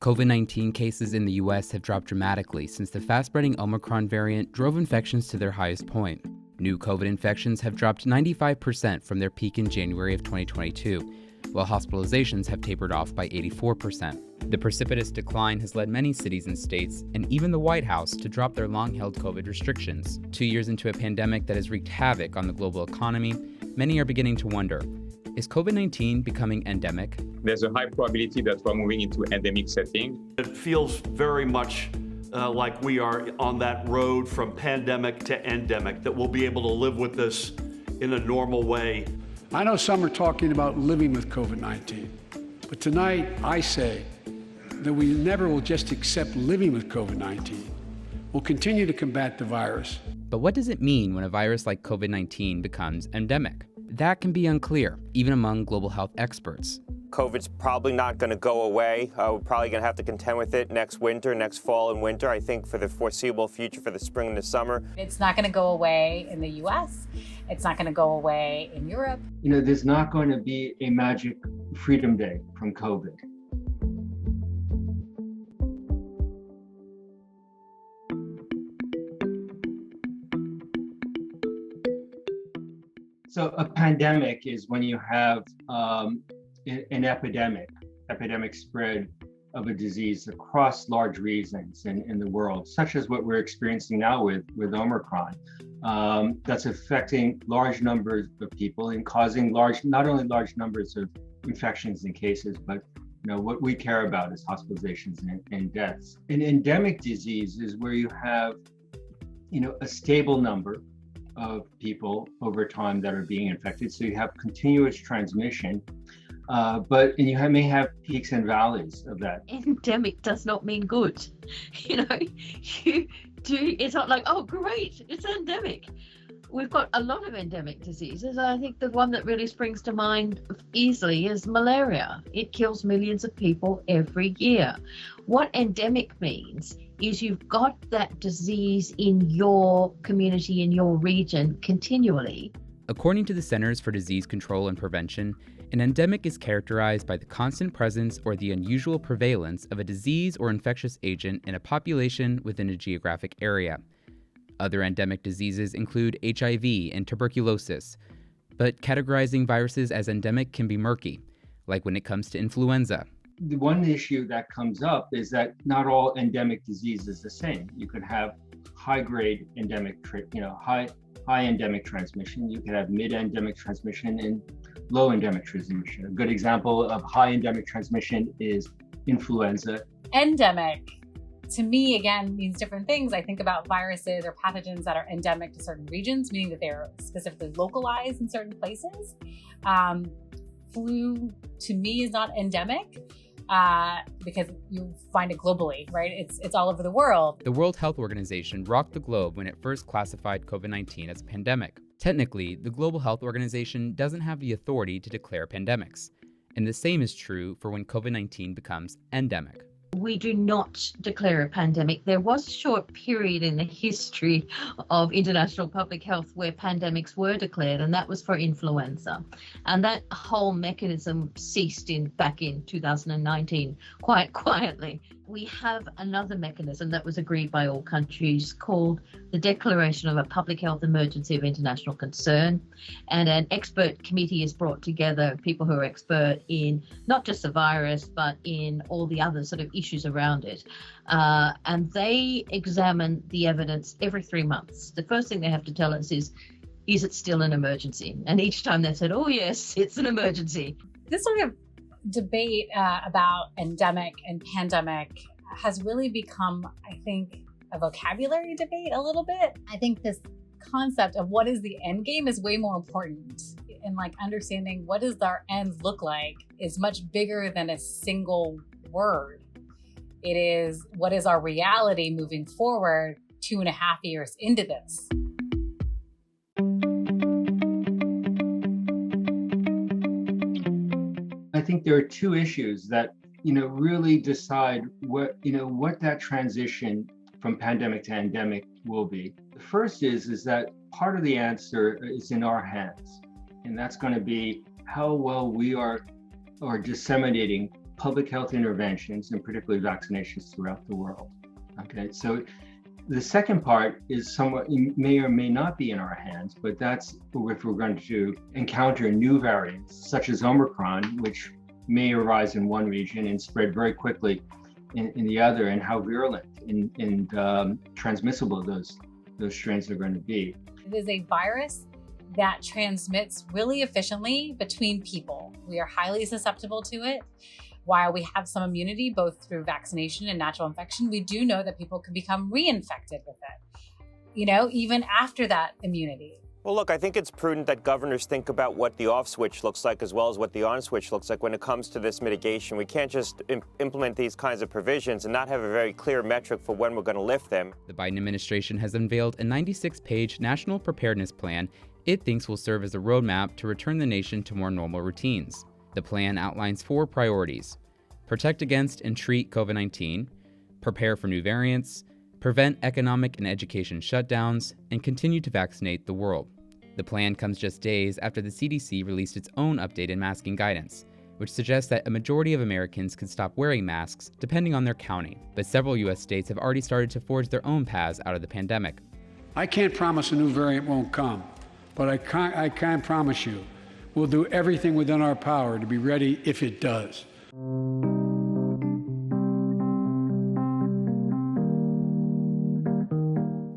COVID-19 cases in the US have dropped dramatically since the fast-spreading Omicron variant drove infections to their highest point. New COVID infections have dropped 95% from their peak in January of 2022, while hospitalizations have tapered off by 84%. The precipitous decline has led many cities and states, and even the White House, to drop their long-held COVID restrictions. 2 years into a pandemic that has wreaked havoc on the global economy, many are beginning to wonder, is COVID-19 becoming endemic? There's a high probability that we're moving into endemic setting. It feels very much like we are on that road from pandemic to endemic, that we'll be able to live with this in a normal way. I know some are talking about living with COVID-19, but tonight I say that we never will just accept living with COVID-19. We'll continue to combat the virus. But what does it mean when a virus like COVID-19 becomes endemic? That can be unclear, even among global health experts. COVID's probably not going to go away. We're probably going to have to contend with it next winter, next fall and winter, I think, for the foreseeable future, for the spring and the summer. It's not going to go away in the US. It's not going to go away in Europe. There's not going to be a magic freedom day from COVID. So a pandemic is when you have an epidemic spread of a disease across large regions in the world, such as what we're experiencing now with Omicron. That's affecting large numbers of people and causing not only large numbers of infections and cases, but what we care about is hospitalizations and deaths. An endemic disease is where you have a stable number of people over time that are being infected. So you have continuous transmission, and you may have peaks and valleys of that. Endemic does not mean good. It's not like, oh great, it's endemic. We've got a lot of endemic diseases. I think the one that really springs to mind easily is malaria. It kills millions of people every year. What endemic means is you've got that disease in your community, in your region, continually. According to the Centers for Disease Control and Prevention, an endemic is characterized by the constant presence or the unusual prevalence of a disease or infectious agent in a population within a geographic area. Other endemic diseases include HIV and tuberculosis, but categorizing viruses as endemic can be murky, like when it comes to influenza. The one issue that comes up is that not all endemic disease is the same. You could have high-grade endemic, high endemic transmission. You could have mid-endemic transmission and low endemic transmission. A good example of high endemic transmission is influenza. Endemic, to me, again, means different things. I think about viruses or pathogens that are endemic to certain regions, meaning that they're specifically localized in certain places. Flu, to me, is not endemic. Because you find it globally, right? It's all over the world. The World Health Organization rocked the globe when it first classified COVID-19 as a pandemic. Technically, the Global Health Organization doesn't have the authority to declare pandemics, and the same is true for when COVID-19 becomes endemic. We do not declare a pandemic. There was a short period in the history of international public health where pandemics were declared, and that was for influenza. And that whole mechanism ceased back in 2019, quite quietly. We have another mechanism that was agreed by all countries called the Declaration of a Public Health Emergency of International Concern. And an expert committee is brought together, people who are expert in not just the virus, but in all the other sort of issues around it. And they examine the evidence every 3 months. The first thing they have to tell us is it still an emergency? And each time they said, oh yes, it's an emergency. This sort of debate about endemic and pandemic has really become, I think, a vocabulary debate a little bit. I think this concept of what is the end game is way more important. And understanding what does our end look like is much bigger than a single word. It is, what is our reality moving forward 2.5 years into this? I think there are two issues that really decide what that transition from pandemic to endemic will be. The first is that part of the answer is in our hands, and that's going to be how well we are disseminating public health interventions, and particularly vaccinations throughout the world. Okay, so the second part is somewhat may or may not be in our hands, but that's if we're going to encounter new variants such as Omicron, which may arise in one region and spread very quickly in the other, and how virulent and transmissible those strains are going to be. It is a virus that transmits really efficiently between people. We are highly susceptible to it. While we have some immunity, both through vaccination and natural infection, we do know that people can become reinfected with it, even after that immunity. Well, look, I think it's prudent that governors think about what the off switch looks like as well as what the on switch looks like when it comes to this mitigation. We can't just implement these kinds of provisions and not have a very clear metric for when we're going to lift them. The Biden administration has unveiled a 96-page national preparedness plan it thinks will serve as a roadmap to return the nation to more normal routines. The plan outlines 4 priorities: protect against and treat COVID-19, prepare for new variants, prevent economic and education shutdowns, and continue to vaccinate the world. The plan comes just days after the CDC released its own updated masking guidance, which suggests that a majority of Americans could stop wearing masks depending on their county. But several U.S. states have already started to forge their own paths out of the pandemic. I can't promise a new variant won't come, but I can promise you we'll do everything within our power to be ready if it does.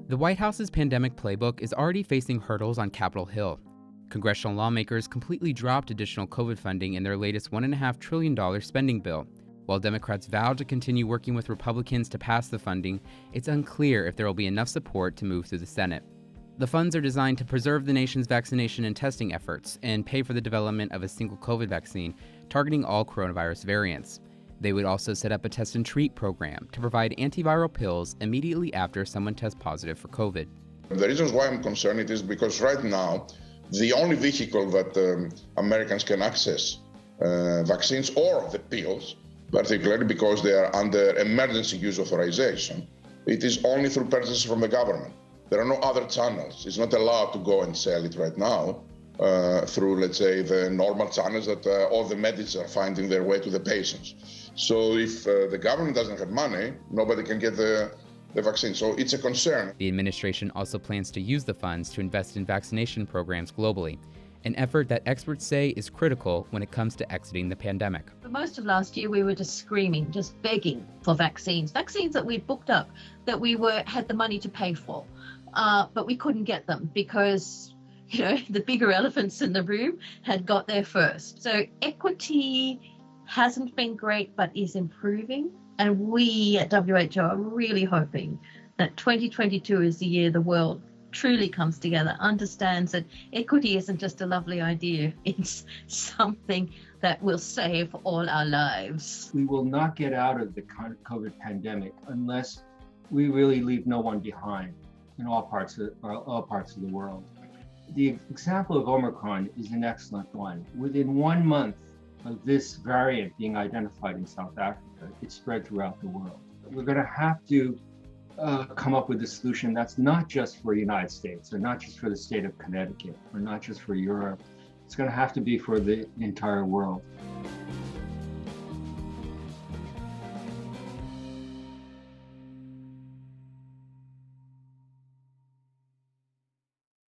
The White House's pandemic playbook is already facing hurdles on Capitol Hill. Congressional lawmakers completely dropped additional COVID funding in their latest $1.5 trillion spending bill. While Democrats vowed to continue working with Republicans to pass the funding, it's unclear if there will be enough support to move through the Senate. The funds are designed to preserve the nation's vaccination and testing efforts and pay for the development of a single COVID vaccine targeting all coronavirus variants. They would also set up a test and treat program to provide antiviral pills immediately after someone tests positive for COVID. The reasons why I'm concerned it is because right now, the only vehicle that Americans can access vaccines or the pills, particularly because they are under emergency use authorization, it is only through purchases from the government. There are no other channels. It's not allowed to go and sell it right now through, let's say, the normal channels that all the medicines are finding their way to the patients. So if the government doesn't have money, nobody can get the vaccine. So it's a concern. The administration also plans to use the funds to invest in vaccination programs globally, an effort that experts say is critical when it comes to exiting the pandemic. For most of last year, we were just screaming, just begging for vaccines that we'd booked up, that we had the money to pay for, but we couldn't get them because the bigger elephants in the room had got there first. So equity hasn't been great, but is improving. And we at WHO are really hoping that 2022 is the year the world truly comes together, understands that equity isn't just a lovely idea, it's something that will save all our lives. We will not get out of the COVID pandemic unless we really leave no one behind in all parts of the world. The example of Omicron is an excellent one. Within 1 month of this variant being identified in South Africa, it spread throughout the world. We're going to have to come up with a solution that's not just for the United States, or not just for the state of Connecticut, or not just for Europe. It's going to have to be for the entire world.